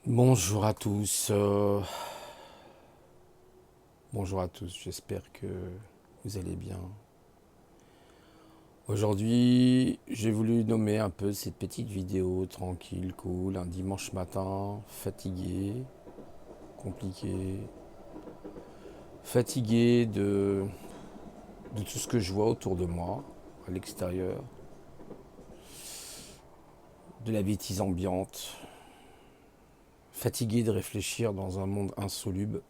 Bonjour à tous. Bonjour à tous, j'espère que vous allez bien. Aujourd'hui, j'ai voulu nommer un peu cette petite vidéo tranquille, cool, un dimanche matin, fatigué, compliqué, fatigué de tout ce que je vois autour de moi, à l'extérieur, de la bêtise ambiante, fatigué de réfléchir dans un monde insoluble,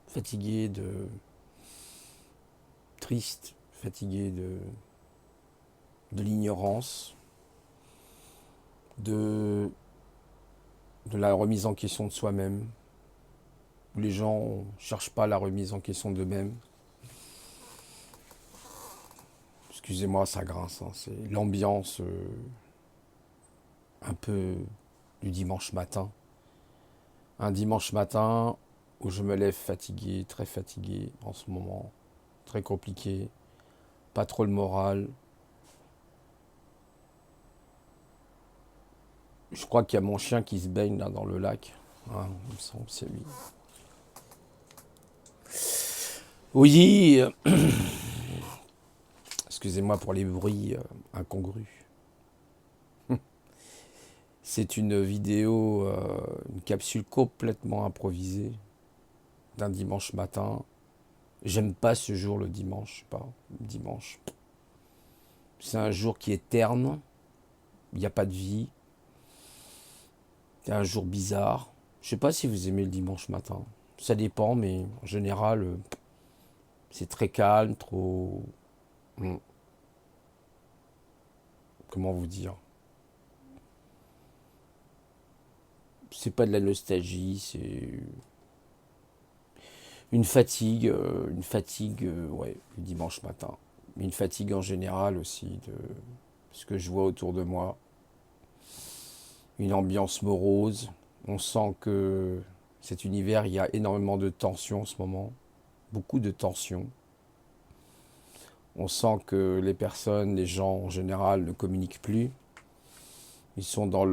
fatigué de triste, fatigué de l'ignorance, de, de la remise en question de soi-même, où les gens ne cherchent pas la remise en question d'eux-mêmes. Excusez-moi, ça grince, hein, c'est l'ambiance un peu du dimanche matin. Un dimanche matin où je me lève fatigué, très fatigué en ce moment, très compliqué, pas trop le moral. Je crois qu'il y a mon chien qui se baigne là dans le lac. Ah, il me semble, c'est lui. Oui, excusez-moi pour les bruits incongrus. C'est une vidéo, une capsule complètement improvisée d'un dimanche matin. J'aime pas ce jour le dimanche, je sais pas, dimanche. C'est un jour qui est terne, il n'y a pas de vie. C'est un jour bizarre. Je sais pas si vous aimez le dimanche matin. Ça dépend, mais en général, c'est très calme, trop. Hmm, Comment vous dire? C'est pas de la nostalgie, c'est une fatigue, ouais, le dimanche matin. Une fatigue en général aussi de ce que je vois autour de moi. Une ambiance morose. On sent que cet univers, il y a énormément de tensions en ce moment. Beaucoup de tensions. On sent que les personnes, les gens en général ne communiquent plus. Ils sont dans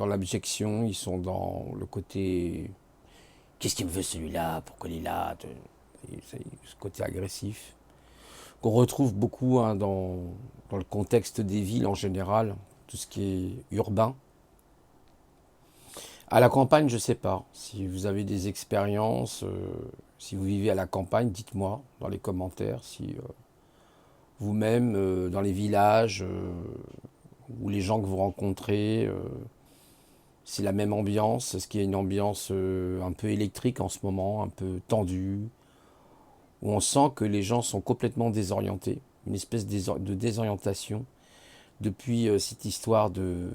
l'abjection, ils sont dans le côté qu'est-ce qu'il me veut celui-là, pourquoi il est là, ce côté agressif qu'on retrouve beaucoup hein, dans le contexte des villes en général, tout ce qui est urbain. À la campagne, je ne sais pas. Si vous avez des expériences, si vous vivez à la campagne, dites-moi dans les commentaires si vous-même, dans les villages ou les gens que vous rencontrez, c'est la même ambiance. Est-ce qu'il y a une ambiance un peu électrique en ce moment, un peu tendue, où on sent que les gens sont complètement désorientés, une espèce de désorientation depuis cette histoire de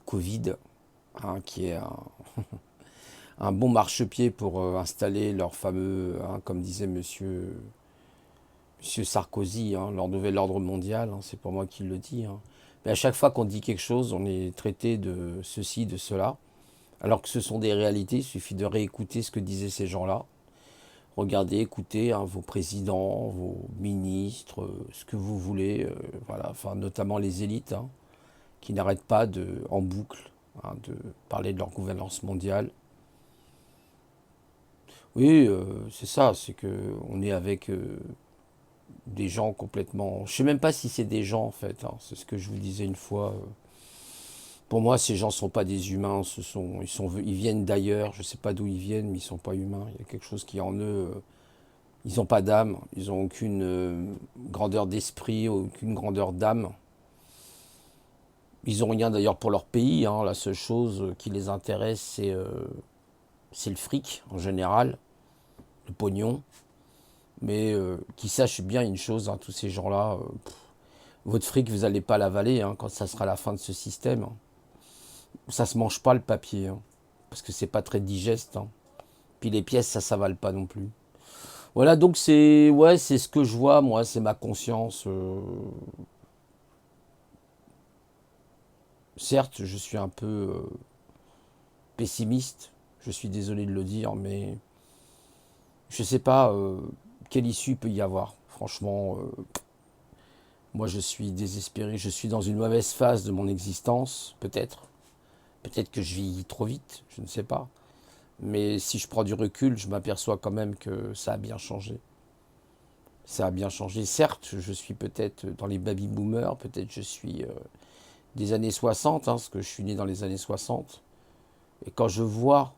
Covid, hein, qui est un bon marchepied pour installer leur fameux, hein, comme disait monsieur Sarkozy, hein, leur nouvel ordre mondial, hein, c'est pas moi qui le dis. Hein. Mais à chaque fois qu'on dit quelque chose, on est traité de ceci, de cela, alors que ce sont des réalités, il suffit de réécouter ce que disaient ces gens-là. Regardez, écoutez hein, vos présidents, vos ministres, ce que vous voulez, voilà, enfin, notamment les élites, hein, qui n'arrêtent pas en boucle hein, de parler de leur gouvernance mondiale. Oui, c'est ça, c'est que on est avec des gens complètement. Je sais même pas si c'est des gens en fait. Hein, c'est ce que je vous disais une fois. Pour moi, ces gens sont pas des humains. Ils viennent d'ailleurs. Je sais pas d'où ils viennent, mais ils sont pas humains. Il y a quelque chose qui est en eux. Ils n'ont pas d'âme. Ils ont aucune grandeur d'esprit, aucune grandeur d'âme. Ils ont rien d'ailleurs pour leur pays. Hein. La seule chose qui les intéresse, c'est le fric en général, le pognon. Mais qu'ils sachent bien une chose, hein, tous ces gens-là, votre fric, vous n'allez pas l'avaler hein, quand ça sera la fin de ce système. Hein. Ça se mange pas le papier, hein, parce que c'est pas très digeste. Hein. Puis les pièces, ça s'avale pas non plus. Voilà, donc c'est ouais, c'est ce que je vois, moi, c'est ma conscience. Certes, je suis un peu pessimiste, je suis désolé de le dire, mais je sais pas quelle issue peut y avoir. Franchement, Moi, je suis désespéré. Je suis dans une mauvaise phase de mon existence, peut-être. Peut-être que je vieillis trop vite, je ne sais pas. Mais si je prends du recul, je m'aperçois quand même que ça a bien changé. Ça a bien changé. Certes, je suis peut-être dans les baby-boomers, peut-être je suis des années 60, parce que je suis né dans les années 60. Et quand je vois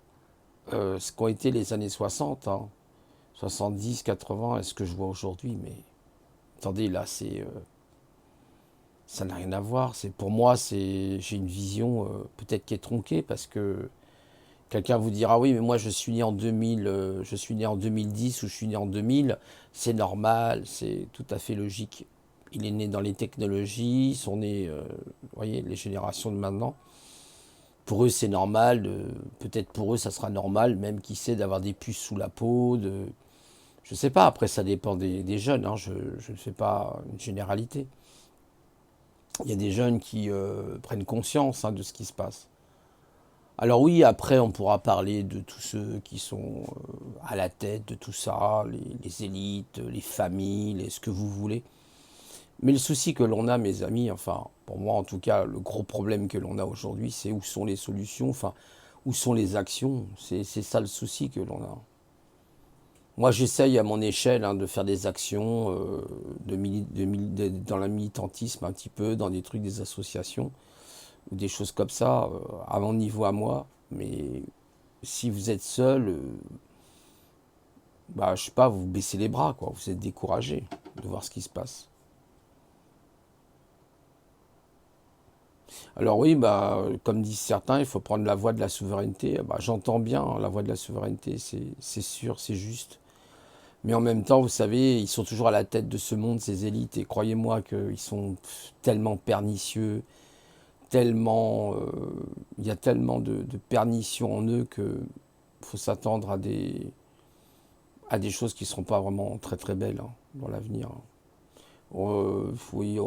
ce qu'ont été les années 60, 70, 80, et ce que je vois aujourd'hui, mais attendez, là, ça n'a rien à voir. Pour moi, j'ai une vision peut-être qui est tronquée parce que quelqu'un vous dira oui, mais moi je suis né en 2000, je suis né en 2010 ou je suis né en 2000, c'est normal, c'est tout à fait logique. Il est né dans les technologies, sont nés, vous voyez, les générations de maintenant. Pour eux, c'est normal. Peut-être pour eux, ça sera normal, même qui sait, d'avoir des puces sous la peau. Je sais pas. Après, ça dépend des jeunes. Je ne fais pas une généralité. Il y a des jeunes qui prennent conscience de ce qui se passe. Alors oui, après, on pourra parler de tous ceux qui sont à la tête de tout ça, les élites, les familles, ce que vous voulez. Mais le souci que l'on a, mes amis, enfin, pour moi en tout cas, le gros problème que l'on a aujourd'hui, c'est où sont les solutions, enfin, où sont les actions. C'est ça le souci que l'on a. Moi, j'essaye à mon échelle de faire des actions dans le militantisme un petit peu, dans des trucs, des associations, ou des choses comme ça, à mon niveau à moi. Mais si vous êtes seul, bah, je sais pas, vous baissez les bras, quoi. Vous êtes découragé de voir ce qui se passe. Alors oui, bah, comme disent certains, il faut prendre la voie de la souveraineté. Bah, j'entends bien la voie de la souveraineté, c'est sûr, c'est juste. Mais en même temps, vous savez, ils sont toujours à la tête de ce monde, ces élites, et croyez-moi qu'ils sont tellement pernicieux, tellement, il y a tellement de pernition en eux que faut s'attendre à des choses qui ne seront pas vraiment très très belles dans l'avenir. Oui,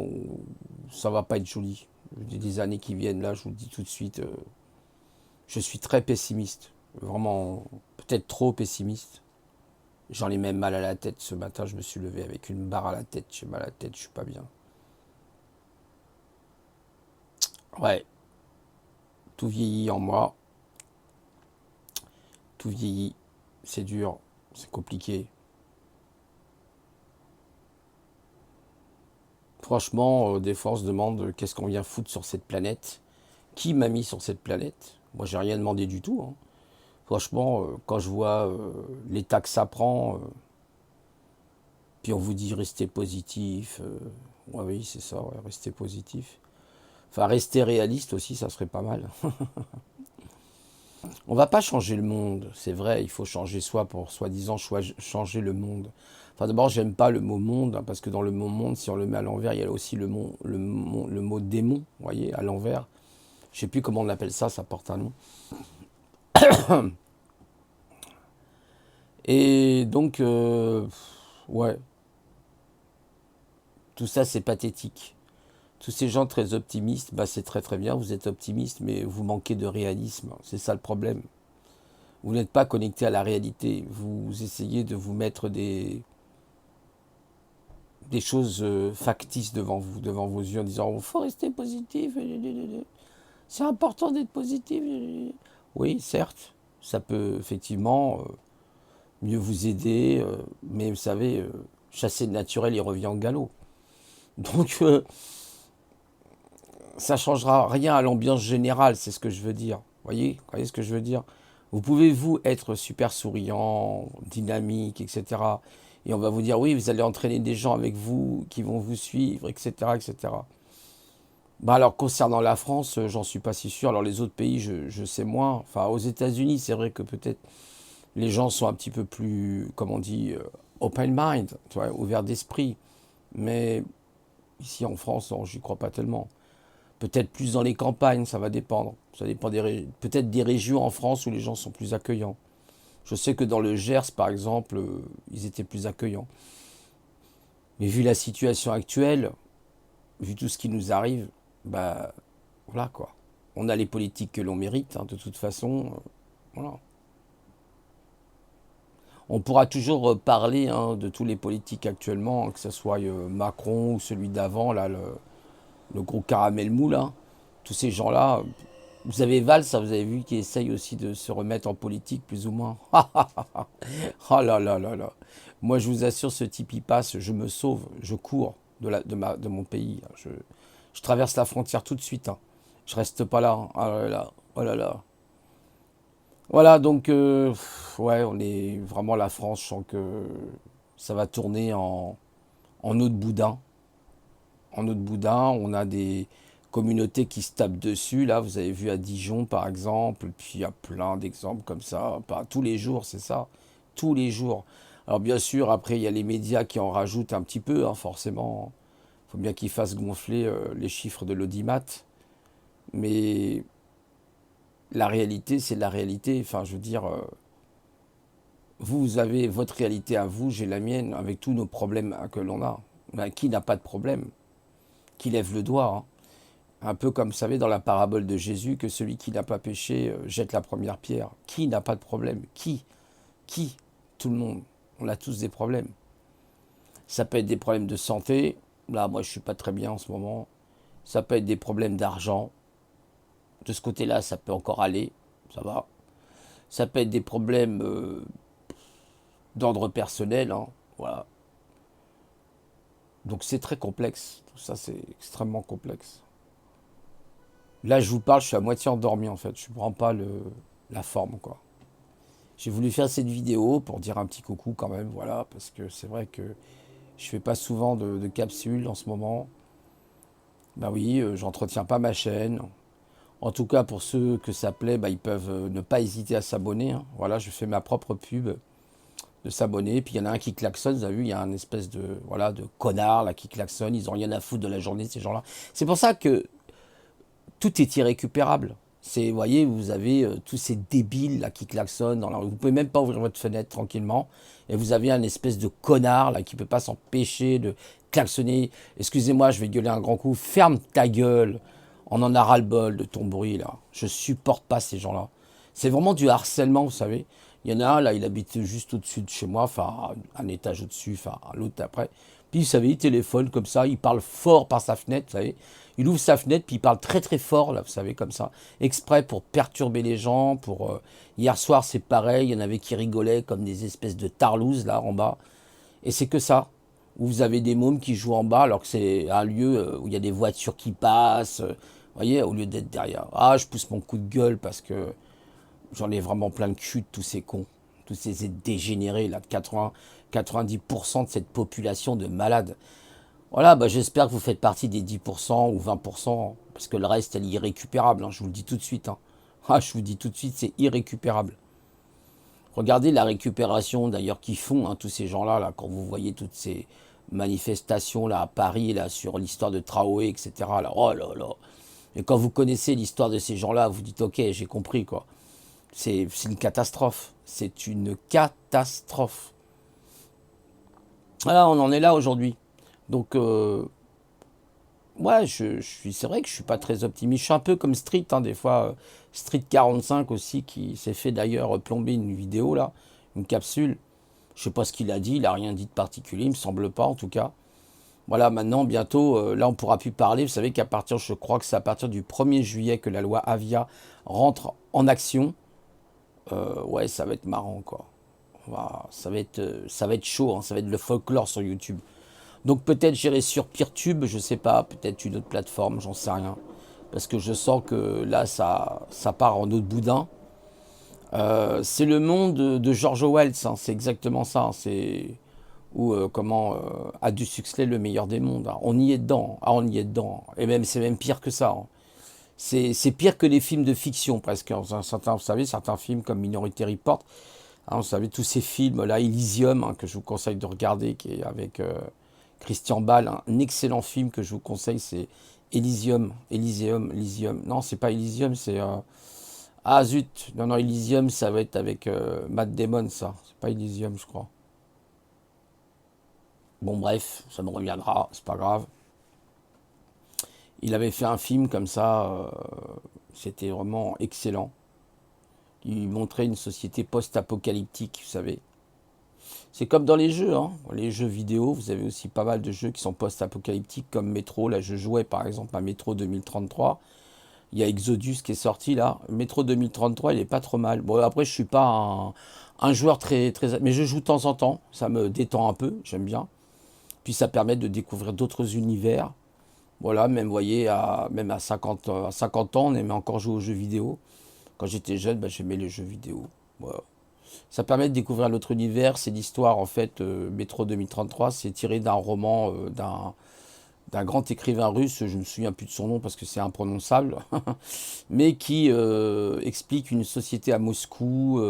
ça va pas être joli. Des années qui viennent là, je vous le dis tout de suite, je suis très pessimiste, vraiment peut-être trop pessimiste. J'en ai même mal à la tête. Ce matin, je me suis levé avec une barre à la tête. J'ai mal à la tête, je suis pas bien. Ouais, tout vieillit en moi. Tout vieillit. C'est dur. C'est compliqué. Franchement, des fois, on se demande qu'est-ce qu'on vient foutre sur cette planète. Qui m'a mis sur cette planète? Moi, j'ai rien demandé du tout. Franchement, quand je vois l'état que ça prend, puis on vous dit restez positif. Ouais, oui, c'est ça, ouais, restez positif. Enfin, rester réaliste aussi, ça serait pas mal. On va pas changer le monde, c'est vrai, il faut changer soi pour soi-disant changer le monde. Enfin, d'abord, j'aime pas le mot monde, parce que dans le mot monde, si on le met à l'envers, il y a aussi le mot démon, vous voyez, à l'envers. Je sais plus comment on appelle ça, ça porte un nom. Et donc, ouais, tout ça, c'est pathétique. Tous ces gens très optimistes, bah, c'est très très bien, vous êtes optimiste, mais vous manquez de réalisme. C'est ça le problème. Vous n'êtes pas connecté à la réalité. Vous essayez de vous mettre des choses factices devant vous, devant vos yeux, en disant il faut rester positif, c'est important d'être positif. Oui, certes, ça peut effectivement mieux vous aider, mais vous savez, chasser le naturel, il revient au galop. Donc, ça changera rien à l'ambiance générale, c'est ce que je veux dire. Vous voyez ce que je veux dire? Vous pouvez, vous, être super souriant, dynamique, etc. Et on va vous dire, oui, vous allez entraîner des gens avec vous qui vont vous suivre, etc. etc. Bah alors, concernant la France, j'en suis pas si sûr. Alors, les autres pays, je sais moins. Enfin, aux États-Unis, c'est vrai que peut-être les gens sont un petit peu plus, comme on dit, open mind, tu vois, ouverts d'esprit. Mais ici, en France, j'y crois pas tellement. Peut-être plus dans les campagnes, ça va dépendre. Ça dépend peut-être des régions en France où les gens sont plus accueillants. Je sais que dans le Gers, par exemple, ils étaient plus accueillants. Mais vu la situation actuelle, vu tout ce qui nous arrive, bah voilà quoi. On a les politiques que l'on mérite, de toute façon. Voilà. On pourra toujours parler hein, de tous les politiques actuellement, hein, que ce soit Macron ou celui d'avant, là, le gros caramel mou, là. Tous ces gens-là. Vous avez Valls, ça, vous avez vu, qui essaye aussi de se remettre en politique, plus ou moins. Oh là là là là. Moi, je vous assure, ce type, il passe, je me sauve, je cours de mon pays. Je traverse la frontière tout de suite. Hein. Je reste pas là. Hein. Oh là là. Oh là là. Voilà, donc, ouais, on est vraiment la France. Je sens que ça va tourner en eau de boudin. En eau de boudin, on a des communautés qui se tapent dessus. Là, vous avez vu à Dijon, par exemple. Puis il y a plein d'exemples comme ça. Pas tous les jours, c'est ça. Tous les jours. Alors, bien sûr, après, il y a les médias qui en rajoutent un petit peu, hein, forcément. Il faut bien qu'ils fassent gonfler les chiffres de l'audimat. Mais la réalité, c'est la réalité. Enfin, je veux dire, vous avez votre réalité à vous, j'ai la mienne, avec tous nos problèmes que l'on a. Ben, qui n'a pas de problème? Qui lève le doigt, hein. Un peu comme vous savez dans la parabole de Jésus, que celui qui n'a pas péché jette la première pierre. Qui n'a pas de problème? Qui? Qui? Tout le monde. On a tous des problèmes. Ça peut être des problèmes de santé. Là, moi, je suis pas très bien en ce moment. Ça peut être des problèmes d'argent. De ce côté-là, ça peut encore aller. Ça va. Ça peut être des problèmes d'ordre personnel. Hein. Voilà. Donc c'est très complexe. Tout ça, c'est extrêmement complexe. Là, je vous parle, je suis à moitié endormi en fait. Je ne prends pas la forme, quoi. J'ai voulu faire cette vidéo pour dire un petit coucou quand même, voilà, parce que c'est vrai que je fais pas souvent de capsules en ce moment. Ben oui, j'entretiens pas ma chaîne. En tout cas, pour ceux que ça plaît, bah, ils peuvent ne pas hésiter à s'abonner. Hein. Voilà, je fais ma propre pub de s'abonner. Puis il y en a un qui klaxonne, vous avez vu, il y a un espèce de, voilà, de connard là qui klaxonne. Ils ont rien à foutre de la journée, ces gens-là. C'est pour ça que tout est irrécupérable. C'est, vous voyez, vous avez tous ces débiles là qui klaxonnent dans la rue. Vous pouvez même pas ouvrir votre fenêtre tranquillement. Et vous avez un espèce de connard là qui peut pas s'empêcher de klaxonner. Excusez-moi, je vais gueuler un grand coup. Ferme ta gueule. On en a ras-le-bol de ton bruit là. Je supporte pas ces gens-là. C'est vraiment du harcèlement, vous savez. Il y en a un là, il habite juste au-dessus de chez moi, enfin un étage au-dessus, enfin l'autre après. Puis vous savez, il téléphone comme ça, il parle fort par sa fenêtre, vous savez. Il ouvre sa fenêtre, puis il parle très très fort, là, vous savez, comme ça, exprès pour perturber les gens. Hier soir, c'est pareil, il y en avait qui rigolaient comme des espèces de tarlouses, là, en bas. Et c'est que ça. Où vous avez des mômes qui jouent en bas, alors que c'est un lieu où il y a des voitures qui passent. Vous voyez, au lieu d'être derrière. Ah, je pousse mon coup de gueule parce que j'en ai vraiment plein le cul de tous ces cons. Tous ces dégénérés, là, de 90% de cette population de malades. Voilà, bah j'espère que vous faites partie des 10% ou 20%, parce que le reste, elle est irrécupérable, hein, je vous le dis tout de suite. Hein. Ah, je vous dis tout de suite, c'est irrécupérable. Regardez la récupération d'ailleurs qu'ils font, hein, tous ces gens-là, là, quand vous voyez toutes ces manifestations là, à Paris là, sur l'histoire de Traoré, etc. Là, oh là là. Et quand vous connaissez l'histoire de ces gens-là, vous dites, ok, j'ai compris, quoi. C'est une catastrophe. C'est une catastrophe. Voilà, on en est là aujourd'hui. Donc, ouais, c'est vrai que je suis pas très optimiste. Je suis un peu comme Street, hein, des fois. Street 45 aussi, qui s'est fait d'ailleurs plomber une vidéo, là, une capsule. Je sais pas ce qu'il a dit, il a rien dit de particulier, il me semble pas en tout cas. Voilà, maintenant, bientôt, là, on pourra plus parler. Vous savez qu'à partir, je crois que c'est à partir du 1er juillet que la loi Avia rentre en action. Ouais, ça va être marrant, quoi. Ça va être chaud, hein, ça va être le folklore sur YouTube. Donc peut-être j'irai sur Peertube, je sais pas, peut-être une autre plateforme, j'en sais rien. Parce que je sens que là, ça part en eau de boudin. C'est le monde de George Orwell, hein, c'est exactement ça. Hein, c'est où comment Aldous Huxley, le meilleur des mondes. Hein. On y est dedans. Ah, on y est dedans. Et même c'est même pire que ça. Hein. C'est pire que les films de fiction presque. Hein. Certains, vous savez, certains films comme Minority Report. Hein, vous savez, tous ces films là, Elysium, hein, que je vous conseille de regarder, qui est avec Christian Bale, un excellent film que je vous conseille, c'est Elysium. Elysium. Non, c'est pas Elysium, c'est... Ah zut, non, Elysium, ça va être avec Matt Damon, ça. C'est pas Elysium, je crois. Bon, bref, ça me reviendra, c'est pas grave. Il avait fait un film comme ça, c'était vraiment excellent. Il montrait une société post-apocalyptique, vous savez. C'est comme dans les jeux, hein. Les jeux vidéo, vous avez aussi pas mal de jeux qui sont post-apocalyptiques comme Metro. Là, je jouais par exemple à Metro 2033. Il y a Exodus qui est sorti là. Metro 2033, il est pas trop mal. Bon, après, je suis pas un joueur très. Mais je joue de temps en temps. Ça me détend un peu. J'aime bien. Puis ça permet de découvrir d'autres univers. Voilà, même, vous voyez, même à 50 ans, on aimait encore jouer aux jeux vidéo. Quand j'étais jeune, bah, j'aimais les jeux vidéo. Voilà. Ça permet de découvrir l'autre univers. C'est l'histoire, en fait, Métro 2033. C'est tiré d'un roman d'un grand écrivain russe, je ne me souviens plus de son nom parce que c'est imprononçable, mais qui explique une société à Moscou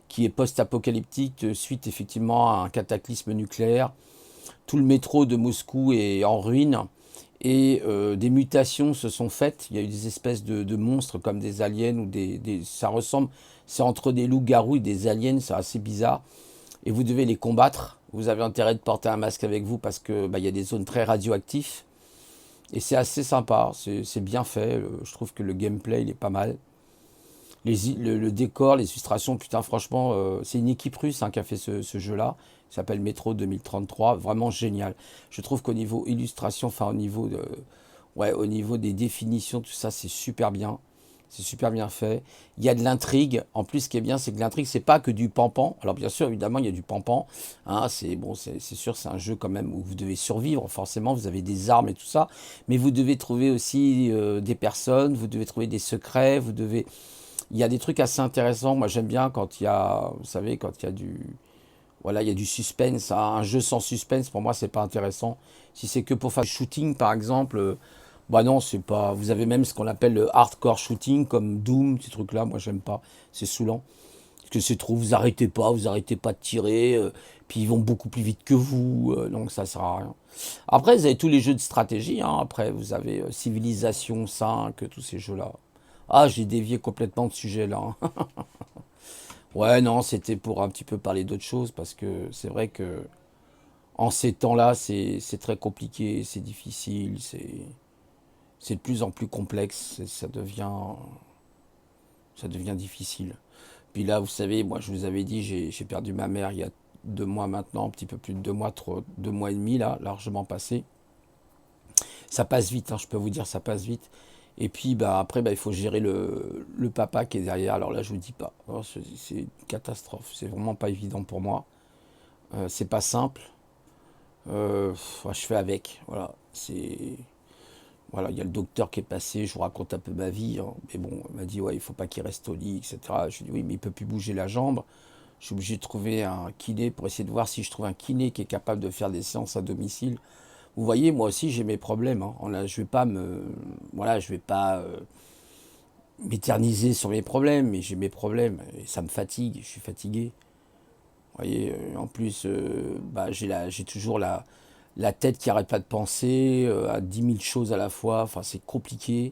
qui est post-apocalyptique suite effectivement à un cataclysme nucléaire. Tout le métro de Moscou est en ruine et des mutations se sont faites. Il y a eu des espèces de monstres comme des aliens ou ça ressemble, c'est entre des loups-garous et des aliens, c'est assez bizarre. Et vous devez les combattre. Vous avez intérêt de porter un masque avec vous parce que bah, y a des zones très radioactives. Et c'est assez sympa, c'est bien fait. Je trouve que le gameplay il est pas mal. Le décor, les illustrations, putain, franchement, c'est une équipe russe hein, qui a fait ce jeu-là. Il s'appelle Metro 2033, vraiment génial. Je trouve qu'au niveau illustration, enfin ouais, au niveau des définitions, tout ça, c'est super bien. C'est super bien fait. Il y a de l'intrigue. En plus, ce qui est bien, c'est que l'intrigue, c'est pas que du pampan. Alors, bien sûr, évidemment, il y a du pampan. Hein, c'est bon, c'est sûr, c'est un jeu quand même où vous devez survivre. Forcément, vous avez des armes et tout ça. Mais vous devez trouver aussi des personnes. Vous devez trouver des secrets. Vous devez. Il y a des trucs assez intéressants. Moi, j'aime bien quand il y a, vous savez, quand il y a voilà, il y a du suspense. Un jeu sans suspense, pour moi, c'est pas intéressant. Si c'est que pour faire du shooting, par exemple, bah non, c'est pas. Vous avez même ce qu'on appelle le hardcore shooting, comme Doom, ces trucs-là. Moi, j'aime pas. C'est saoulant. Parce que c'est trop. Vous arrêtez pas de tirer. Puis ils vont beaucoup plus vite que vous. Donc ça sert à rien. Après, vous avez tous les jeux de stratégie. Hein. Après, vous avez Civilization 5, tous ces jeux-là. Ah, j'ai dévié complètement de sujet là. Hein. Ouais, non, c'était pour un petit peu parler d'autre chose parce que c'est vrai que en ces temps-là, c'est très compliqué, c'est difficile, c'est de plus en plus complexe, ça devient difficile. Puis là, vous savez, moi, je vous avais dit, j'ai perdu ma mère il y a 2 mois maintenant, un petit peu plus de 2 mois, 2 mois et demi là, largement passé. Ça passe vite, hein, je peux vous dire, ça passe vite. Et puis bah, après, bah, il faut gérer le papa qui est derrière. Alors là, je vous dis pas, oh, c'est une catastrophe. C'est vraiment pas évident pour moi. C'est pas simple. Ouais, je fais avec. Voilà, voilà, il y a le docteur qui est passé. Je vous raconte un peu ma vie. Hein. Mais bon, il m'a dit ouais, il faut pas qu'il reste au lit, etc. Je lui ai dit oui, mais il peut plus bouger la jambe. Je suis obligé de trouver un kiné pour essayer de voir si je trouve un kiné qui est capable de faire des séances à domicile. Vous voyez, moi aussi j'ai mes problèmes. Hein. Je vais pas voilà, je vais pas m'éterniser sur mes problèmes, mais j'ai mes problèmes et ça me fatigue. Je suis fatigué. Vous voyez, en plus, bah, j'ai toujours la tête qui arrête pas de penser à 10 000 choses à la fois. Enfin, c'est compliqué.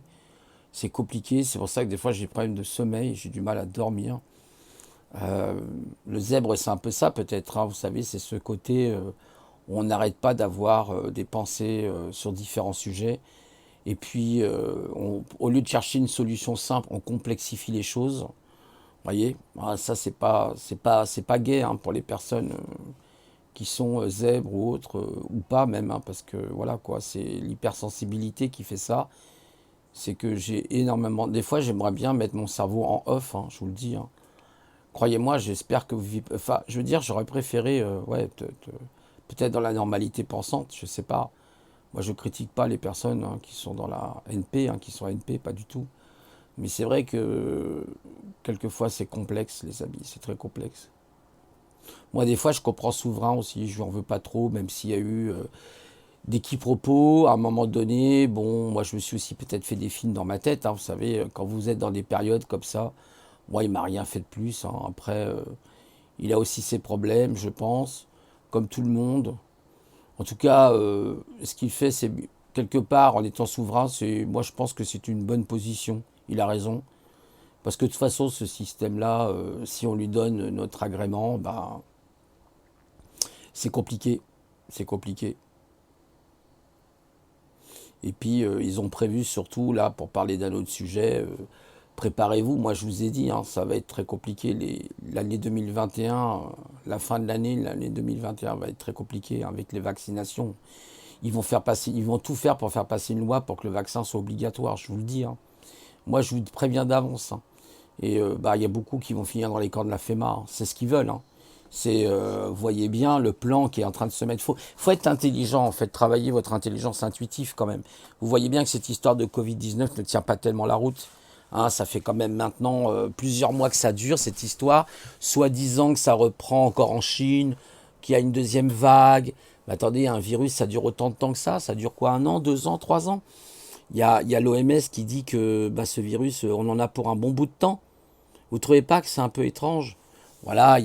C'est compliqué. C'est pour ça que des fois j'ai des problèmes de sommeil. J'ai du mal à dormir. Euh, le zèbre, c'est un peu ça peut-être. Hein. Vous savez, c'est ce côté où on n'arrête pas d'avoir des pensées sur différents sujets. Et puis, au lieu de chercher une solution simple, on complexifie les choses. Vous voyez, ah, ça c'est pas gai hein, pour les personnes qui sont zèbres ou autres ou pas même, hein, parce que voilà quoi, c'est l'hypersensibilité qui fait ça. C'est que j'ai énormément. Des fois, j'aimerais bien mettre mon cerveau en off, hein, je vous le dis. Hein. Croyez-moi, j'espère que vous vivez. Enfin, je veux dire, j'aurais préféré, ouais, peut-être dans la normalité pensante, je sais pas. Moi, je critique pas les personnes hein, qui sont dans la NP, hein, qui sont NP, pas du tout. Mais c'est vrai que quelquefois, c'est complexe, les habits, c'est très complexe. Moi, des fois, je comprends Souverain aussi, je lui en veux pas trop, même s'il y a eu des quiproquos. À un moment donné, bon, moi, je me suis aussi peut-être fait des films dans ma tête. Hein, vous savez, quand vous êtes dans des périodes comme ça, moi, il m'a rien fait de plus. Hein. Après, il a aussi ses problèmes, je pense, comme tout le monde. En tout cas, ce qu'il fait, c'est quelque part, en étant souverain, moi je pense que c'est une bonne position. Il a raison. Parce que de toute façon, ce système-là, si on lui donne notre agrément, bah, c'est compliqué. C'est compliqué. Et puis, ils ont prévu surtout, là, pour parler d'un autre sujet, préparez-vous. Moi, je vous ai dit, hein, ça va être très compliqué. L'année 2021, la fin de l'année 2021 va être très compliquée avec les vaccinations. Ils vont tout faire pour faire passer une loi pour que le vaccin soit obligatoire, je vous le dis, hein. Moi, je vous préviens d'avance, hein. Et bah, il y a beaucoup qui vont finir dans les camps de la FEMA, hein. C'est ce qu'ils veulent, hein. Vous voyez bien le plan qui est en train de se mettre. Faut être intelligent, en fait, travailler votre intelligence intuitive quand même. Vous voyez bien que cette histoire de Covid-19 ne tient pas tellement la route, hein. Ça fait quand même maintenant plusieurs mois que ça dure, cette histoire. Soi-disant que ça reprend encore en Chine, qu'il y a une deuxième vague. Mais attendez, un virus, ça dure autant de temps que ça dure quoi, 1 an, 2 ans, 3 ans? Il y a l'OMS qui dit que bah, ce virus, on en a pour un bon bout de temps. Vous ne trouvez pas que c'est un peu étrange? Voilà,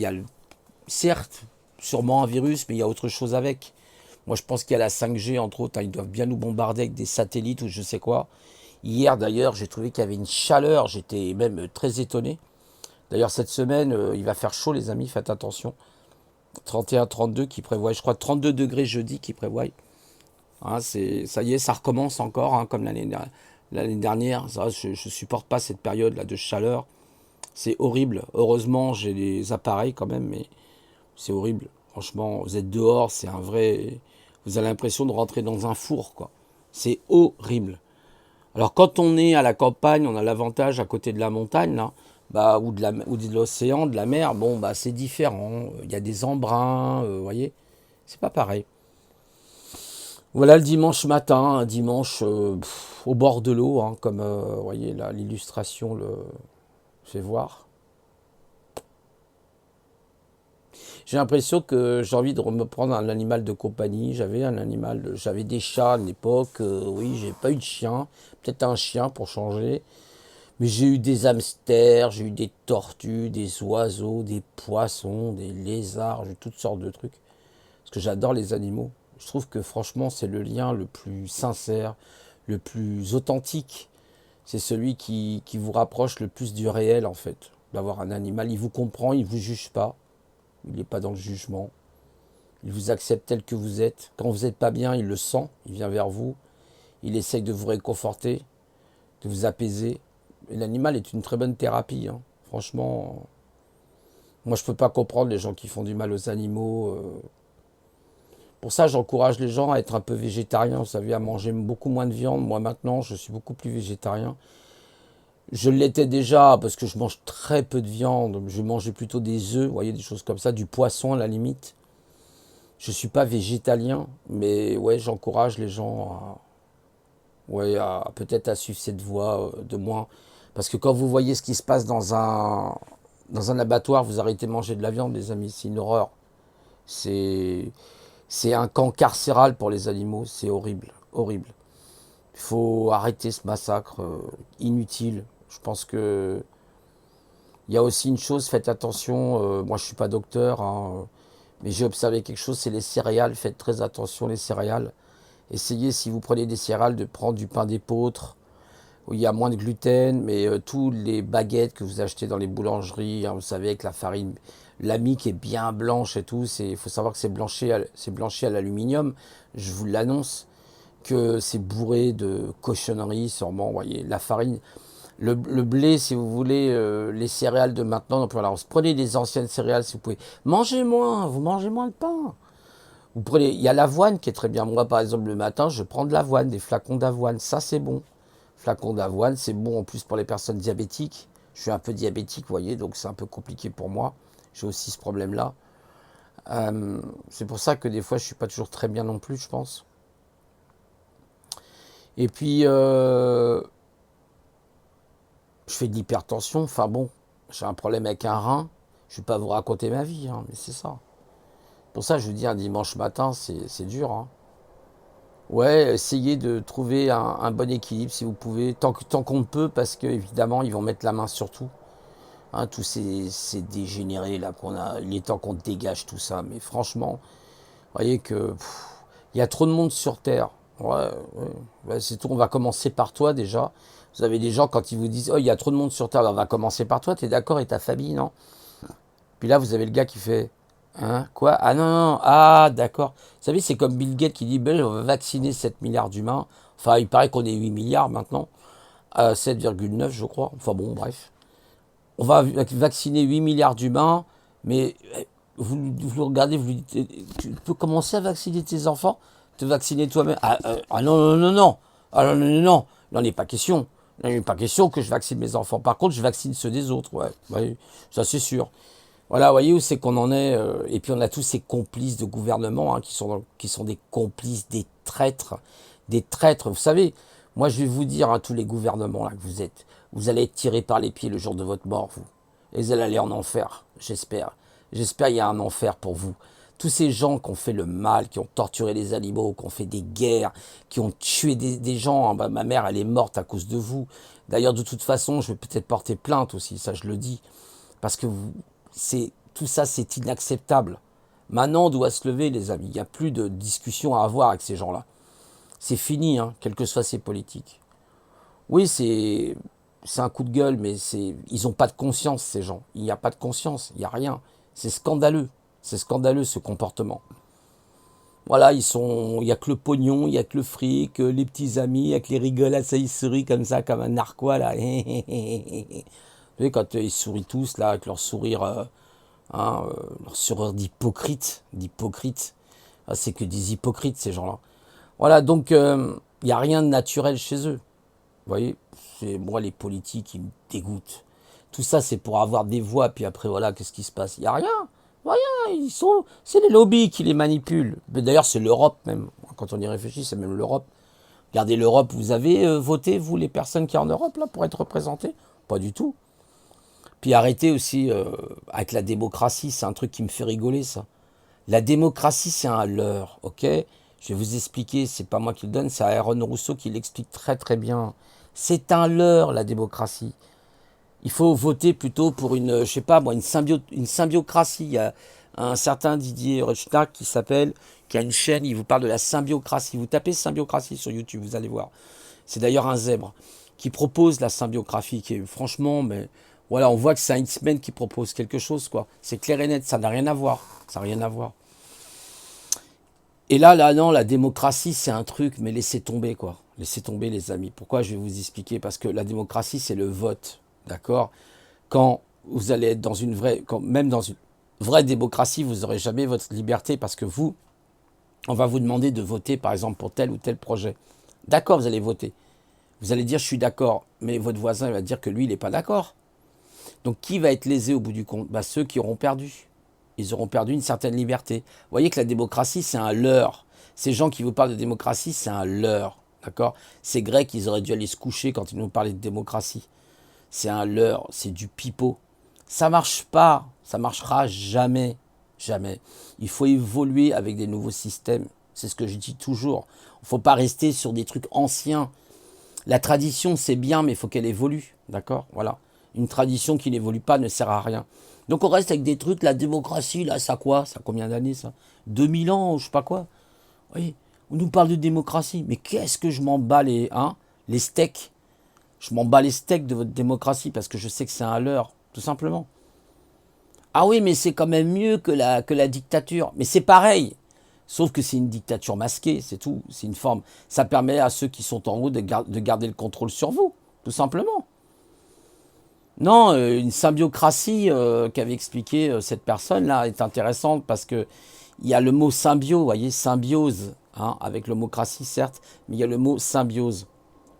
certes, sûrement un virus, mais il y a autre chose avec. Moi, je pense qu'il y a la 5G, entre autres, hein. Ils doivent bien nous bombarder avec des satellites ou je sais quoi. Hier, d'ailleurs, j'ai trouvé qu'il y avait une chaleur. J'étais même très étonné. D'ailleurs, cette semaine, il va faire chaud, les amis, faites attention. 31, 32 qui prévoit, je crois 32 degrés jeudi qui prévoit. Hein, ça y est, ça recommence encore, hein, comme l'année dernière. Ça, je ne supporte pas cette période-là de chaleur. C'est horrible. Heureusement, j'ai les appareils quand même, mais c'est horrible. Franchement, vous êtes dehors, c'est un vrai... Vous avez l'impression de rentrer dans un four, quoi. C'est horrible. Alors, quand on est à la campagne, on a l'avantage à côté de la montagne, là, bah, ou de l'océan, de la mer, bon, bah, c'est différent. Il y a des embruns, vous voyez. C'est pas pareil. Voilà le dimanche matin, un dimanche au bord de l'eau, hein, comme vous voyez là, l'illustration le fait voir. J'ai l'impression que j'ai envie de me prendre un animal de compagnie. J'avais des chats à une époque. Oui, j'ai pas eu de chien, peut-être un chien pour changer. Mais j'ai eu des hamsters, j'ai eu des tortues, des oiseaux, des poissons, des lézards, j'ai toutes sortes de trucs. Parce que j'adore les animaux. Je trouve que franchement, c'est le lien le plus sincère, le plus authentique. C'est celui qui vous rapproche le plus du réel, en fait. D'avoir un animal, il vous comprend, il ne vous juge pas. Il n'est pas dans le jugement. Il vous accepte tel que vous êtes. Quand vous n'êtes pas bien, il le sent, il vient vers vous. Il essaye de vous réconforter, de vous apaiser. Et l'animal est une très bonne thérapie, hein. Franchement, moi je ne peux pas comprendre les gens qui font du mal aux animaux. Pour ça, j'encourage les gens à être un peu végétariens, vous savez, à manger beaucoup moins de viande. Moi, maintenant, je suis beaucoup plus végétarien. Je l'étais déjà parce que je mange très peu de viande. Je mangeais plutôt des œufs, vous voyez, des choses comme ça, du poisson à la limite. Je ne suis pas végétalien, mais ouais, j'encourage les gens à peut-être à suivre cette voie de moins. Parce que quand vous voyez ce qui se passe dans un abattoir, vous arrêtez de manger de la viande, les amis, c'est une horreur. C'est C'est un camp carcéral pour les animaux, c'est horrible, horrible. Il faut arrêter ce massacre inutile. Je pense que il y a aussi une chose, faites attention, moi je suis pas docteur, hein, mais j'ai observé quelque chose, c'est les céréales, faites très attention les céréales. Essayez, si vous prenez des céréales, de prendre du pain d'épeautre, où il y a moins de gluten, mais tous les baguettes que vous achetez dans les boulangeries, hein, vous savez, avec la farine, la mie qui est bien blanche et tout, il faut savoir que c'est blanchi à l'aluminium, je vous l'annonce, que c'est bourré de cochonneries, sûrement, vous voyez, la farine, le blé, si vous voulez, les céréales de maintenant, donc voilà, prenez les anciennes céréales si vous pouvez, mangez moins, vous mangez moins de pain. Vous prenez, il y a l'avoine qui est très bien. Moi, par exemple, le matin, je prends de l'avoine, des flacons d'avoine. Ça, c'est bon. Flacons d'avoine, c'est bon en plus pour les personnes diabétiques. Je suis un peu diabétique, vous voyez, donc c'est un peu compliqué pour moi. J'ai aussi ce problème-là. C'est pour ça que des fois, je suis pas toujours très bien non plus, je pense. Et puis, je fais de l'hypertension. Enfin bon, j'ai un problème avec un rein. Je ne vais pas vous raconter ma vie, hein, mais c'est ça. Pour ça, je vous dis, un dimanche matin, c'est dur, hein. Ouais, essayez de trouver un bon équilibre si vous pouvez, tant qu'on peut, parce que évidemment ils vont mettre la main sur tout. Hein, tous ces dégénérés là qu'on a, il est temps qu'on dégage tout ça. Mais franchement, vous voyez que il y a trop de monde sur Terre. Ouais, ouais, ouais, c'est tout. On va commencer par toi déjà. Vous avez des gens quand ils vous disent, oh il y a trop de monde sur Terre, on va commencer par toi. T'es d'accord et ta famille, non? Puis là vous avez le gars qui fait, hein, quoi? Ah non, non, non, ah d'accord. Vous savez, c'est comme Bill Gates qui dit, ben, on va vacciner 7 milliards d'humains. Enfin, il paraît qu'on est 8 milliards maintenant. à 7,9 je crois. Enfin bon, bref. On va vacciner 8 milliards d'humains, mais vous le regardez, vous lui dites, tu peux commencer à vacciner tes enfants, te vacciner toi-même. Non, non, non, non. Ah non, non, non, non. N'en est pas question. Il n'est pas question que je vaccine mes enfants. Par contre, je vaccine ceux des autres, ouais. Ouais, ça c'est sûr. Voilà, vous voyez où c'est qu'on en est. Et puis on a tous ces complices de gouvernement hein, qui sont des complices, des traîtres. Des traîtres. Vous savez, moi je vais vous dire à tous les gouvernements là que vous êtes, vous allez être tirés par les pieds le jour de votre mort, vous. Et vous allez aller en enfer, j'espère. J'espère qu'il y a un enfer pour vous. Tous ces gens qui ont fait le mal, qui ont torturé les animaux, qui ont fait des guerres, qui ont tué des gens. Bah, ma mère, elle est morte à cause de vous. D'ailleurs, de toute façon, je vais peut-être porter plainte aussi, ça je le dis. Parce que tout ça, c'est inacceptable. Maintenant, on doit se lever, les amis. Il n'y a plus de discussion à avoir avec ces gens-là. C'est fini, hein, quelles que soient ces politiques. Oui, c'est un coup de gueule, mais ils n'ont pas de conscience, ces gens. Il n'y a pas de conscience, il n'y a rien. C'est scandaleux. C'est scandaleux, ce comportement. Voilà, il y a que le pognon, il y a que le fric, les petits amis, avec les rigolades, ça, ils sourient comme ça, comme un narquois, là. Vous savez, quand ils sourient tous, là, avec leur sourire, leur sourire d'hypocrite. Ah, c'est que des hypocrites, ces gens-là. Voilà, donc, il n'y a rien de naturel chez eux. Vous voyez, c'est moi, les politiques, ils me dégoûtent. Tout ça, c'est pour avoir des voix, puis après, voilà, qu'est-ce qui se passe? Il n'y a rien. Rien, c'est les lobbies qui les manipulent. Mais d'ailleurs, c'est l'Europe même. Quand on y réfléchit, c'est même l'Europe. Regardez l'Europe, vous avez voté, vous, les personnes qui sont en Europe, là, pour être représentées? Pas du tout. Puis arrêtez aussi avec la démocratie, c'est un truc qui me fait rigoler, ça. La démocratie, c'est un leurre, ok? Je vais vous expliquer, c'est pas moi qui le donne, c'est Aaron Rousseau qui l'explique très très bien. C'est un leurre, la démocratie. Il faut voter plutôt pour une, je sais pas moi, une symbiocratie. Il y a un certain Didier Rechnack qui a une chaîne, il vous parle de la symbiocratie. Vous tapez symbiocratie sur YouTube, vous allez voir. C'est d'ailleurs un zèbre qui propose la symbiocratie, qui est franchement, mais voilà, on voit que c'est un X-Men qui propose quelque chose, quoi. C'est clair et net, ça n'a rien à voir. Ça n'a rien à voir. Et là, non, la démocratie, c'est un truc, mais laissez tomber, quoi. Laissez tomber, les amis. Pourquoi? Je vais vous expliquer. Parce que la démocratie, c'est le vote. D'accord? Quand vous allez être dans une vraie, même dans une vraie démocratie, vous n'aurez jamais votre liberté parce que on va vous demander de voter, par exemple, pour tel ou tel projet. D'accord, vous allez voter. Vous allez dire, je suis d'accord, mais votre voisin va dire que lui, il n'est pas d'accord. Donc, qui va être lésé au bout du compte? Bah, ceux qui auront perdu. Ils auront perdu une certaine liberté. Vous voyez que la démocratie, c'est un leurre. Ces gens qui vous parlent de démocratie, c'est un leurre. D'accord? Ces Grecs, ils auraient dû aller se coucher quand ils nous parlaient de démocratie. C'est un leurre, c'est du pipeau. Ça marche pas, ça marchera jamais, jamais. Il faut évoluer avec des nouveaux systèmes. C'est ce que je dis toujours. Il ne faut pas rester sur des trucs anciens. La tradition, c'est bien, mais il faut qu'elle évolue. D'accord? Voilà. Une tradition qui n'évolue pas ne sert à rien. Donc on reste avec des trucs, la démocratie, là, ça quoi? Ça a combien d'années, ça? 2000 ans, je sais pas quoi. Oui, on nous parle de démocratie. Mais qu'est-ce que je m'en bats les steaks? Je m'en bats les steaks de votre démocratie parce que je sais que c'est un leurre, tout simplement. Ah oui, mais c'est quand même mieux que la dictature. Mais c'est pareil. Sauf que c'est une dictature masquée, c'est tout. C'est une forme. Ça permet à ceux qui sont en haut de garder le contrôle sur vous, tout simplement. Non, une symbiocratie qu'avait expliqué cette personne-là est intéressante parce que il y a le mot symbio, vous voyez, symbiose, hein, avec l'homocratie certes, mais il y a le mot symbiose.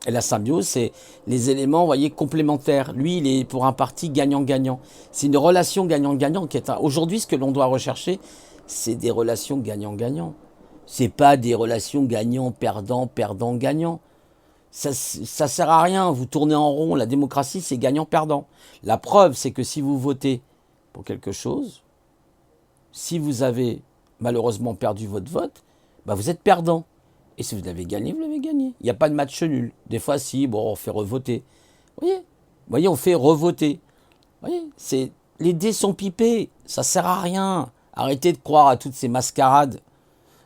Et la symbiose, c'est les éléments, vous voyez, complémentaires. Lui, il est pour un parti gagnant-gagnant. C'est une relation gagnant-gagnant qui est aujourd'hui ce que l'on doit rechercher, c'est des relations gagnant-gagnant. C'est pas des relations gagnant-perdant, perdant-gagnant. Ça sert à rien, vous tournez en rond. La démocratie, c'est gagnant-perdant. La preuve, c'est que si vous votez pour quelque chose, si vous avez malheureusement perdu votre vote, bah vous êtes perdant. Et si vous l'avez gagné, vous l'avez gagné. Il n'y a pas de match nul. Des fois, si, bon, on fait revoter. Vous voyez, on fait revoter. Vous voyez, les dés sont pipés. Ça sert à rien. Arrêtez de croire à toutes ces mascarades.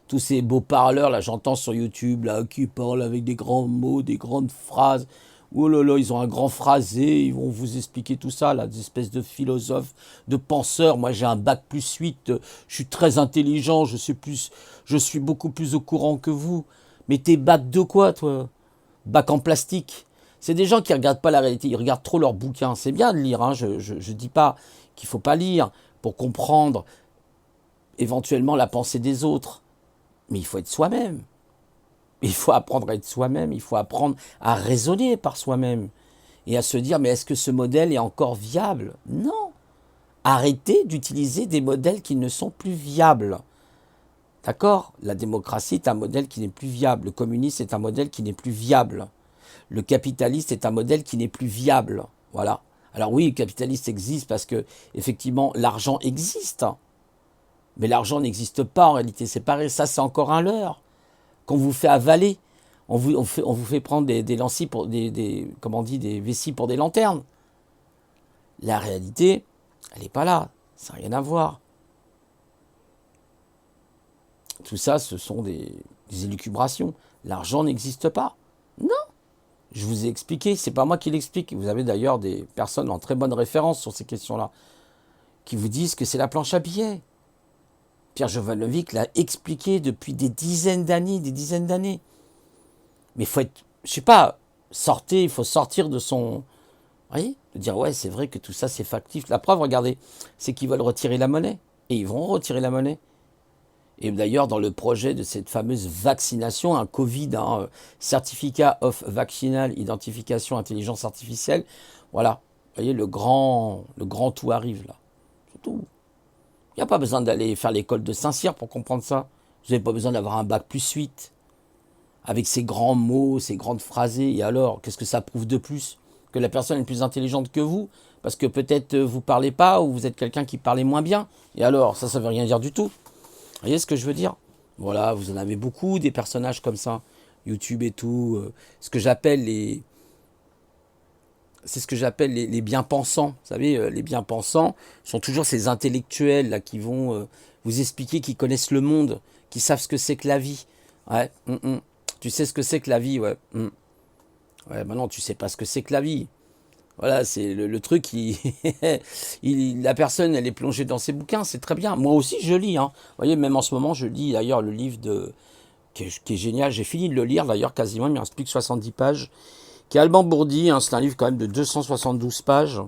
Tous ces beaux parleurs, là, j'entends sur YouTube, là, qui parlent avec des grands mots, des grandes phrases. Oh là là, ils ont un grand phrasé, ils vont vous expliquer tout ça, là, des espèces de philosophes, de penseurs. Moi, j'ai un bac +8, je suis très intelligent, je suis beaucoup plus au courant que vous. Mais t'es bac de quoi, toi? Bac en plastique. C'est des gens qui ne regardent pas la réalité, ils regardent trop leurs bouquins. C'est bien de lire, hein, je ne dis pas qu'il ne faut pas lire pour comprendre éventuellement la pensée des autres. Mais il faut être soi-même. Il faut apprendre à être soi-même, il faut apprendre à raisonner par soi-même. Et à se dire, mais est-ce que ce modèle est encore viable? Non. Arrêtez d'utiliser des modèles qui ne sont plus viables. D'accord? La démocratie est un modèle qui n'est plus viable. Le communisme est un modèle qui n'est plus viable. Le capitaliste est un modèle qui n'est plus viable. Voilà. Alors oui, le capitaliste existe parce que, effectivement, l'argent existe. Mais l'argent n'existe pas en réalité. C'est pareil, ça c'est encore un leurre. Qu'on vous fait avaler. On vous fait prendre des lanciers pour comment on dit, des vessies pour des lanternes. La réalité, elle n'est pas là. Ça n'a rien à voir. Tout ça, ce sont des élucubrations. L'argent n'existe pas. Non. Je vous ai expliqué, c'est pas moi qui l'explique. Vous avez d'ailleurs des personnes en très bonne référence sur ces questions-là qui vous disent que c'est la planche à billets. Pierre Jovanovic l'a expliqué depuis des dizaines d'années, Mais il faut être, je sais pas, il faut sortir de son... Vous voyez, de dire, ouais, c'est vrai que tout ça, c'est factif. La preuve, regardez, c'est qu'ils veulent retirer la monnaie. Et ils vont retirer la monnaie. Et d'ailleurs, dans le projet de cette fameuse vaccination, un Covid, Certificate of Vaccinal Identification Intelligence Artificielle, voilà, vous voyez, le grand tout arrive là. C'est tout. Il n'y a pas besoin d'aller faire l'école de Saint-Cyr pour comprendre ça. Vous n'avez pas besoin d'avoir un bac +8, avec ces grands mots, ces grandes phrasés. Et alors, qu'est-ce que ça prouve de plus? Que la personne est plus intelligente que vous? Parce que peut-être vous ne parlez pas, ou vous êtes quelqu'un qui parlait moins bien. Et alors, ça ne veut rien dire du tout. Vous voyez ce que je veux dire? Voilà, vous en avez beaucoup, des personnages comme ça. YouTube et tout. Ce que j'appelle les... C'est ce que j'appelle les bien-pensants. Vous savez, les bien-pensants sont toujours ces intellectuels là qui vont vous expliquer, qui connaissent le monde, qui savent ce que c'est que la vie. Ouais, Tu sais ce que c'est que la vie, ouais. Ouais, maintenant tu sais pas ce que c'est que la vie. Voilà, c'est le truc, la personne, elle est plongée dans ses bouquins, c'est très bien. Moi aussi, je lis. Hein. Vous voyez, même en ce moment, je lis d'ailleurs le livre qui est génial. J'ai fini de le lire d'ailleurs quasiment, il me reste plus que 70 pages. Qui est Alban Bourdi, hein, c'est un livre quand même de 272 pages.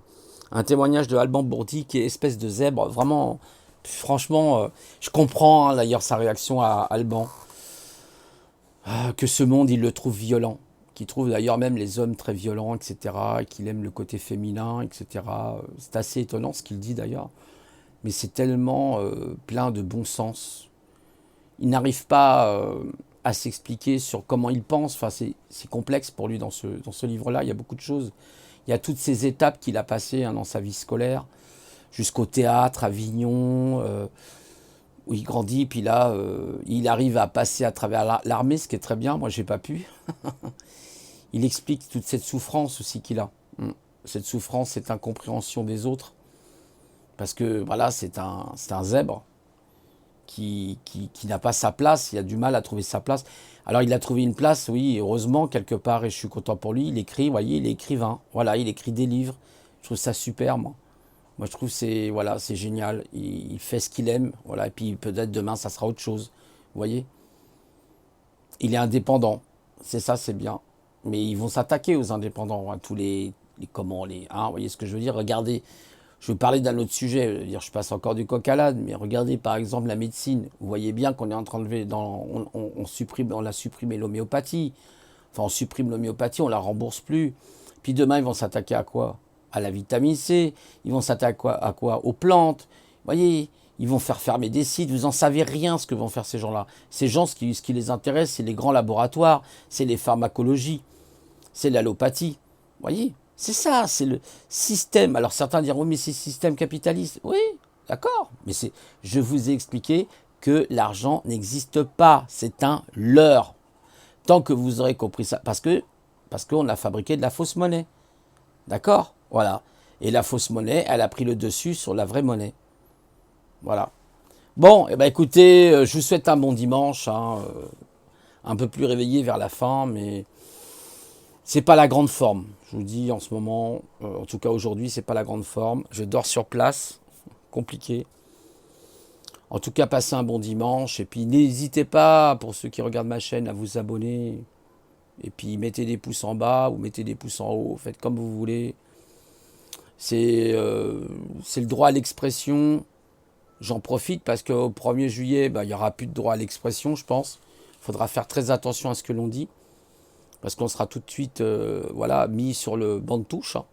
Un témoignage de Alban Bourdi qui est espèce de zèbre. Vraiment, franchement, je comprends hein, d'ailleurs sa réaction à Alban. Que ce monde, il le trouve violent. Qu'il trouve d'ailleurs même les hommes très violents, etc. Et qu'il aime le côté féminin, etc. C'est assez étonnant ce qu'il dit d'ailleurs. Mais c'est tellement plein de bon sens. Il n'arrive pas à s'expliquer sur comment il pense. Enfin, c'est complexe pour lui dans ce livre-là. Il y a beaucoup de choses. Il y a toutes ces étapes qu'il a passées hein, dans sa vie scolaire, jusqu'au théâtre, Avignon, où il grandit. Puis là, il arrive à passer à travers l'armée, ce qui est très bien. Moi, j'ai pas pu. Il explique toute cette souffrance aussi qu'il a. Cette souffrance, cette incompréhension des autres. Parce que voilà, c'est un zèbre qui n'a pas sa place, il a du mal à trouver sa place. Alors il a trouvé une place, oui, heureusement, quelque part, et je suis content pour lui, il écrit, vous voyez, il est écrivain, voilà, il écrit des livres, je trouve ça super, moi. Moi, je trouve que c'est génial, il fait ce qu'il aime, voilà, et puis peut-être demain, ça sera autre chose, vous voyez. Il est indépendant, c'est ça, c'est bien. Mais ils vont s'attaquer aux indépendants, hein, tous vous voyez ce que je veux dire, regardez. Je vais parler d'un autre sujet, je passe encore du coq à l'âne, mais regardez par exemple la médecine. Vous voyez bien qu'on est en train de on a supprimé l'homéopathie. Enfin, on supprime l'homéopathie, on la rembourse plus. Puis demain, ils vont s'attaquer à quoi? À la vitamine C. Ils vont s'attaquer à quoi? Aux plantes. Vous voyez, ils vont faire fermer des sites. Vous n'en savez rien ce que vont faire ces gens-là. Ces gens, ce qui les intéresse, c'est les grands laboratoires, c'est les pharmacologies, c'est l'allopathie. Vous voyez? C'est ça, c'est le système. Alors certains diront, mais c'est le système capitaliste. Oui, d'accord. Mais je vous ai expliqué que l'argent n'existe pas. C'est un leurre. Tant que vous aurez compris ça. Parce qu'on a fabriqué de la fausse monnaie. D'accord? Voilà. Et la fausse monnaie, elle a pris le dessus sur la vraie monnaie. Voilà. Bon, eh ben écoutez, je vous souhaite un bon dimanche. Hein, un peu plus réveillé vers la fin, mais... c'est pas la grande forme, je vous dis en ce moment, en tout cas aujourd'hui, c'est pas la grande forme. Je dors sur place, compliqué. En tout cas, passez un bon dimanche et puis n'hésitez pas, pour ceux qui regardent ma chaîne, à vous abonner. Et puis mettez des pouces en bas ou mettez des pouces en haut, faites comme vous voulez. C'est le droit à l'expression. J'en profite parce qu'au 1er juillet, il n'y aura plus de droit à l'expression, je pense. Il faudra faire très attention à ce que l'on dit. Parce qu'on sera tout de suite voilà, mis sur le banc de touche. Hein.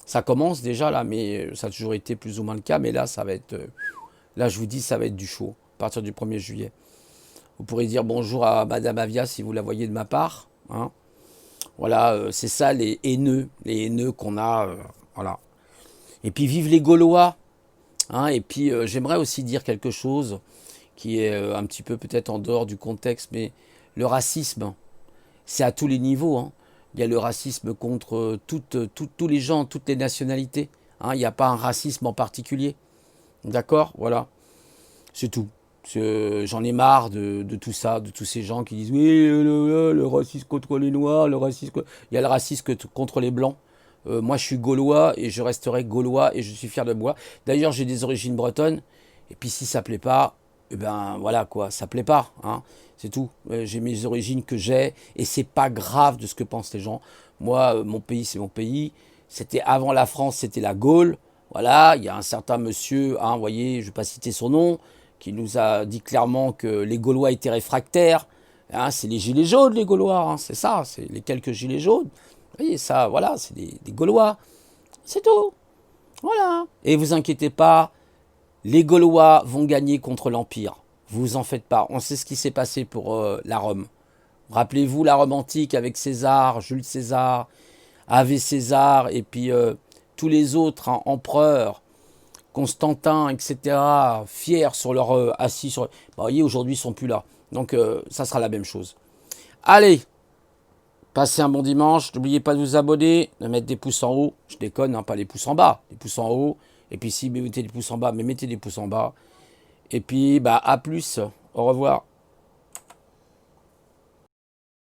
Ça commence déjà là, mais ça a toujours été plus ou moins le cas. Mais là, ça va être... là, je vous dis, ça va être du chaud à partir du 1er juillet. Vous pourrez dire bonjour à Madame Avia si vous la voyez de ma part. Hein. Voilà, c'est ça les haineux qu'on a. Voilà. Et puis vive les Gaulois. Hein. Et puis j'aimerais aussi dire quelque chose qui est un petit peu peut-être en dehors du contexte, mais le racisme, c'est à tous les niveaux. Hein. Il y a le racisme contre tous les gens, toutes les nationalités. Hein. Il n'y a pas un racisme en particulier. D'accord. Voilà. C'est tout. J'en ai marre de tout ça, de tous ces gens qui disent oui, le racisme contre les Noirs, le racisme... Il y a le racisme contre les Blancs. Moi, je suis gaulois et je resterai gaulois et je suis fier de moi. D'ailleurs, j'ai des origines bretonnes. Et puis, si ça plaît pas, eh ben voilà quoi, ça plaît pas. Hein, c'est tout. J'ai mes origines que j'ai et c'est pas grave de ce que pensent les gens. Moi, mon pays, c'est mon pays. C'était avant la France, c'était la Gaule. Voilà, il y a un certain monsieur, hein, vous voyez, je ne vais pas citer son nom, qui nous a dit clairement que les Gaulois étaient réfractaires. Hein, c'est les gilets jaunes, les Gaulois, hein, c'est ça, c'est les quelques gilets jaunes. Vous voyez, ça, voilà, c'est des Gaulois. C'est tout. Voilà. Et vous inquiétez pas, les Gaulois vont gagner contre l'Empire. Vous en faites pas. On sait ce qui s'est passé pour la Rome. Rappelez-vous la Rome antique avec César, Jules César, Ave César, et puis tous les autres hein, empereurs, Constantin, etc., fiers sur leur assis sur... vous voyez, aujourd'hui, ils sont plus là. Donc, ça sera la même chose. Allez, passez un bon dimanche. N'oubliez pas de vous abonner, de mettre des pouces en haut. Je déconne, hein, pas les pouces en bas, les pouces en haut. Et puis, si vous mettez des pouces en bas, mais mettez des pouces en bas. Et puis, à plus. Au revoir.